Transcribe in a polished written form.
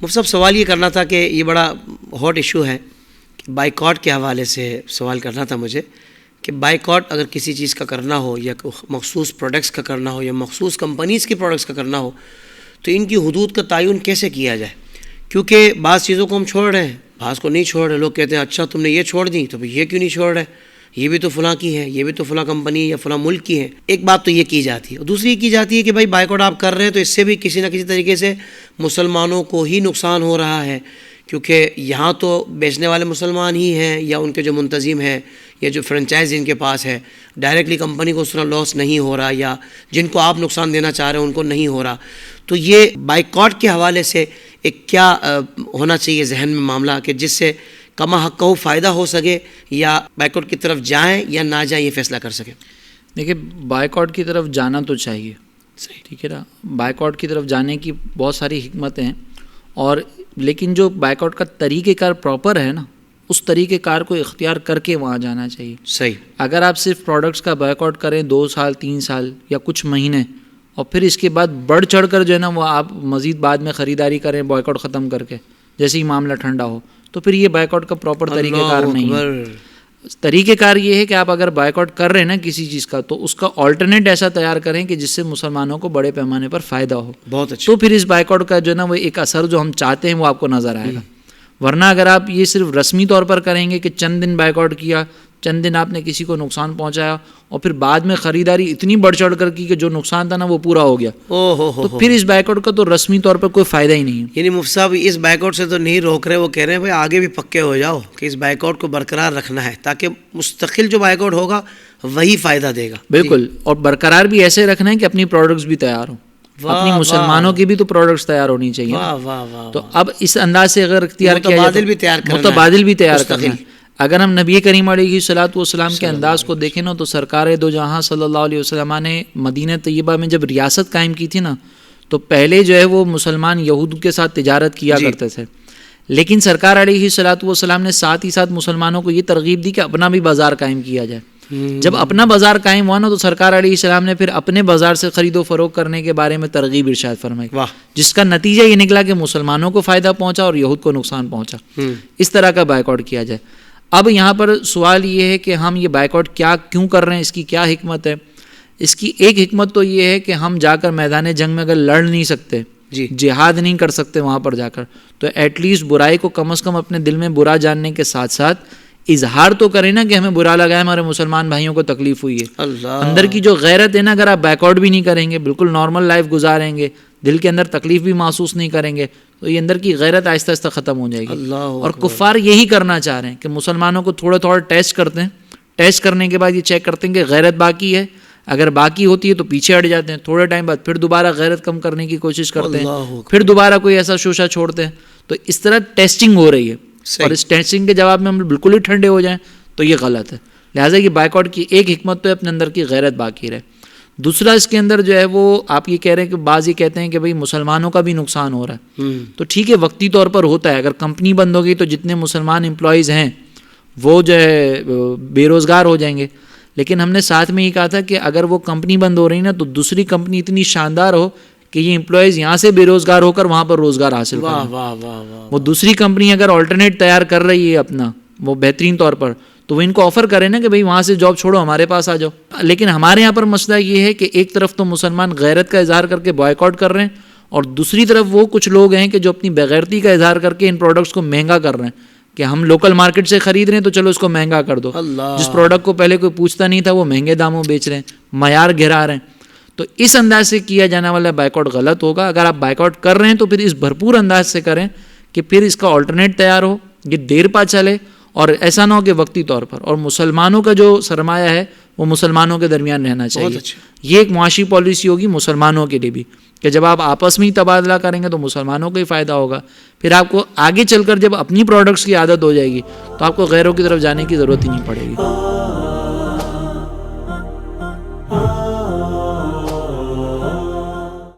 مفتی صاحب سوال یہ کرنا تھا کہ یہ بڑا ہاٹ ایشو ہے کہ بائیکاٹ کے حوالے سے سوال کرنا تھا مجھے کہ بائیکاٹ اگر کسی چیز کا کرنا ہو یا مخصوص پروڈکٹس کا کرنا ہو یا مخصوص کمپنیز کے پروڈکٹس کا کرنا ہو تو ان کی حدود کا تعین کیسے کیا جائے؟ کیونکہ بعض چیزوں کو ہم چھوڑ رہے ہیں، بعض کو نہیں چھوڑ رہے. لوگ کہتے ہیں اچھا تم نے یہ چھوڑ دی تو یہ کیوں نہیں چھوڑ رہے، یہ بھی تو فلاں کی ہے، یہ بھی تو فلاں کمپنی یا فلاں ملک کی ہے. ایک بات تو یہ کی جاتی ہے. اور دوسری یہ کی جاتی ہے کہ بھائی بائیکاٹ آپ کر رہے ہیں تو اس سے بھی کسی نہ کسی طریقے سے مسلمانوں کو ہی نقصان ہو رہا ہے، کیونکہ یہاں تو بیچنے والے مسلمان ہی ہیں یا ان کے جو منتظم ہیں یا جو فرنچائز جن کے پاس ہے. ڈائریکٹلی کمپنی کو اس طرح لاس نہیں ہو رہا یا جن کو آپ نقصان دینا چاہ رہے ہیں ان کو نہیں ہو رہا. تو یہ بائیکاٹ کے حوالے سے ایک کیا ہونا چاہیے ذہن میں معاملہ کہ جس سے کما حق کو فائدہ ہو سکے، یا بائیکاٹ کی طرف جائیں یا نہ جائیں یہ فیصلہ کر سکیں؟ دیکھیے، بائیکاٹ کی طرف جانا تو چاہیے، صحیح، ٹھیک ہے نا. بائیکاٹ کی طرف جانے کی بہت ساری حکمتیں ہیں، اور لیکن جو بائیکاٹ کا طریقہ کار پراپر ہے نا، اس طریقہ کار کو اختیار کر کے وہاں جانا چاہیے. صحیح. اگر آپ صرف پروڈکٹس کا بائیکاٹ کریں 2 سال 3 سال یا کچھ مہینے، اور پھر اس کے بعد بڑھ چڑھ کر جو ہے نا وہ آپ مزید بعد میں خریداری کریں بائیکاٹ ختم کر کے جیسے ہی معاملہ ٹھنڈا ہو، تو پھر یہ بائیکاٹ کا پراپر طریقہ کار نہیں ہے. طریقہ کار یہ ہے کہ آپ اگر بائیکاٹ کر رہے ہیں نا کسی چیز کا، تو اس کا آلٹرنیٹ ایسا تیار کریں کہ جس سے مسلمانوں کو بڑے پیمانے پر فائدہ ہو. بہت اچھا. تو پھر اس بائیکاٹ کا جو ہے نا وہ ایک اثر جو ہم چاہتے ہیں وہ آپ کو نظر آئے گا. ورنہ اگر آپ یہ صرف رسمی طور پر کریں گے کہ چند دن بائیکاٹ کیا، چند دن آپ نے کسی کو نقصان پہنچایا، اور پھر بعد میں خریداری اتنی بڑھ چڑھ کر کی کہ جو نقصان تھا نا وہ پورا ہو گیا، تو پھر اس بائیکاٹ کا تو رسمی طور پر کوئی فائدہ ہی نہیں ہے. یعنی مفتی صاحب اس بائیکاٹ سے تو نہیں روک رہے، وہ کہہ رہے ہیں بھائی آگے بھی پکے ہو جاؤ کہ اس بائیکاٹ کو برقرار رکھنا ہے تاکہ مستقل جو بائیکاٹ ہوگا وہی فائدہ دے گا. بالکل. اور برقرار بھی ایسے رکھنا ہے کہ اپنی پروڈکٹس بھی تیار ہوں، اپنی مسلمانوں کی بھی تو پروڈکٹس تیار ہونی چاہیے. تو اب اس انداز سے اگر اختیار کیا متبادل بھی تیار کرنا ہے. اگر ہم نبی کریم علیہ الصلوۃ والسلام کے انداز کو دیکھیں نا، تو سرکار دو جہاں صلی اللہ علیہ وسلم نے مدینہ طیبہ میں جب ریاست قائم کی تھی نا، تو پہلے جو ہے وہ مسلمان یہود کے ساتھ تجارت کیا کرتے تھے، لیکن سرکار علیہ الصلوۃ والسلام نے ساتھ ہی ساتھ مسلمانوں کو یہ ترغیب دی کہ اپنا بھی بازار قائم کیا جائے. جب اپنا بازار قائم ہوا نا، تو سرکار علیہ السلام نے پھر اپنے بازار سے خرید و فروخت کرنے کے بارے میں ترغیب ارشاد فرمائی، جس کا نتیجہ یہ نکلا کہ مسلمانوں کو فائدہ پہنچا اور یہود کو نقصان پہنچا. اس طرح کا بائیکاٹ کیا جائے. اب یہاں پر سوال یہ ہے کہ ہم یہ بائیکاٹ کیوں کر رہے ہیں، اس کی کیا حکمت ہے؟ اس کی ایک حکمت تو یہ ہے کہ ہم جا کر میدان جنگ میں اگر لڑ نہیں سکتے، جہاد نہیں کر سکتے وہاں پر جا کر، تو ایٹ لیسٹ برائی کو کم از کم اپنے دل میں برا جاننے کے ساتھ ساتھ اظہار تو کریں نا کہ ہمیں برا لگا ہے، ہمارے مسلمان بھائیوں کو تکلیف ہوئی ہے. اندر کی جو غیرت ہے نا، اگر آپ بائیکاٹ بھی نہیں کریں گے، بالکل نارمل لائف گزاریں گے، دل کے اندر تکلیف بھی محسوس نہیں کریں گے، تو یہ اندر کی غیرت آہستہ آہستہ ختم ہو جائے گی. اور کفار یہی کرنا چاہ رہے ہیں کہ مسلمانوں کو تھوڑا تھوڑا ٹیسٹ کرتے ہیں، ٹیسٹ کرنے کے بعد یہ چیک کرتے ہیں کہ غیرت باقی ہے. اگر باقی ہوتی ہے تو پیچھے ہٹ جاتے ہیں، تھوڑے ٹائم بعد پھر دوبارہ غیرت کم کرنے کی کوشش کرتے ہیں، پھر دوبارہ کوئی ایسا شوشہ چھوڑتے ہیں. تو اس طرح ٹیسٹنگ ہو رہی ہے، اور اس ٹیسٹنگ کے جواب میں ہم بالکل ہی ٹھنڈے ہو جائیں تو یہ غلط ہے. لہٰذا یہ بائیکاٹ کی ایک حکمت تو ہے اپنے اندر کی غیرت باقی رہے. دوسرا اس کے اندر جو ہے وہ آپ یہ کہہ رہے ہیں کہ بعض یہ کہتے ہیں کہ بھئی مسلمانوں کا بھی نقصان ہو رہا ہے، تو ٹھیک ہے وقتی طور پر ہوتا ہے. اگر کمپنی بند ہوگی تو جتنے مسلمان امپلائیز ہیں وہ جو ہے بے روزگار ہو جائیں گے. لیکن ہم نے ساتھ میں یہ کہا تھا کہ اگر وہ کمپنی بند ہو رہی نا، تو دوسری کمپنی اتنی شاندار ہو کہ یہ امپلائیز یہاں سے بے روزگار ہو کر وہاں پر روزگار حاصل کریں. وہ دوسری کمپنی اگر آلٹرنیٹ تیار کر رہی ہے اپنا وہ بہترین طور پر، تو وہ ان کو آفر کرے نا کہ بھئی وہاں سے جاب چھوڑو ہمارے پاس آ جاؤ. لیکن ہمارے یہاں پر مسئلہ یہ ہے کہ ایک طرف تو مسلمان غیرت کا اظہار کر کے بائیکاٹ کر رہے ہیں، اور دوسری طرف وہ کچھ لوگ ہیں کہ جو اپنی بغیرتی کا اظہار کر کے ان پروڈکٹس کو مہنگا کر رہے ہیں کہ ہم لوکل مارکیٹ سے خرید رہے ہیں تو چلو اس کو مہنگا کر دو. جس پروڈکٹ کو پہلے کوئی پوچھتا نہیں تھا وہ مہنگے داموں بیچ رہے ہیں، معیار گرا رہے ہیں. تو اس انداز سے کیا جانے والا بائیکاٹ غلط ہوگا. اگر آپ بائیکاٹ کر رہے ہیں تو پھر اس بھرپور انداز سے کریں کہ پھر اس کا آلٹرنیٹ تیار ہو، یہ دیر پا چلے، اور ایسا نہ ہو کہ وقتی طور پر. اور مسلمانوں کا جو سرمایہ ہے وہ مسلمانوں کے درمیان رہنا چاہیے. یہ ایک معاشی پالیسی ہوگی مسلمانوں کے لیے بھی کہ جب آپ آپس میں ہی تبادلہ کریں گے تو مسلمانوں کو ہی فائدہ ہوگا. پھر آپ کو آگے چل کر جب اپنی پروڈکٹس کی عادت ہو جائے گی تو آپ کو غیروں کی طرف جانے کی ضرورت ہی نہیں پڑے گی.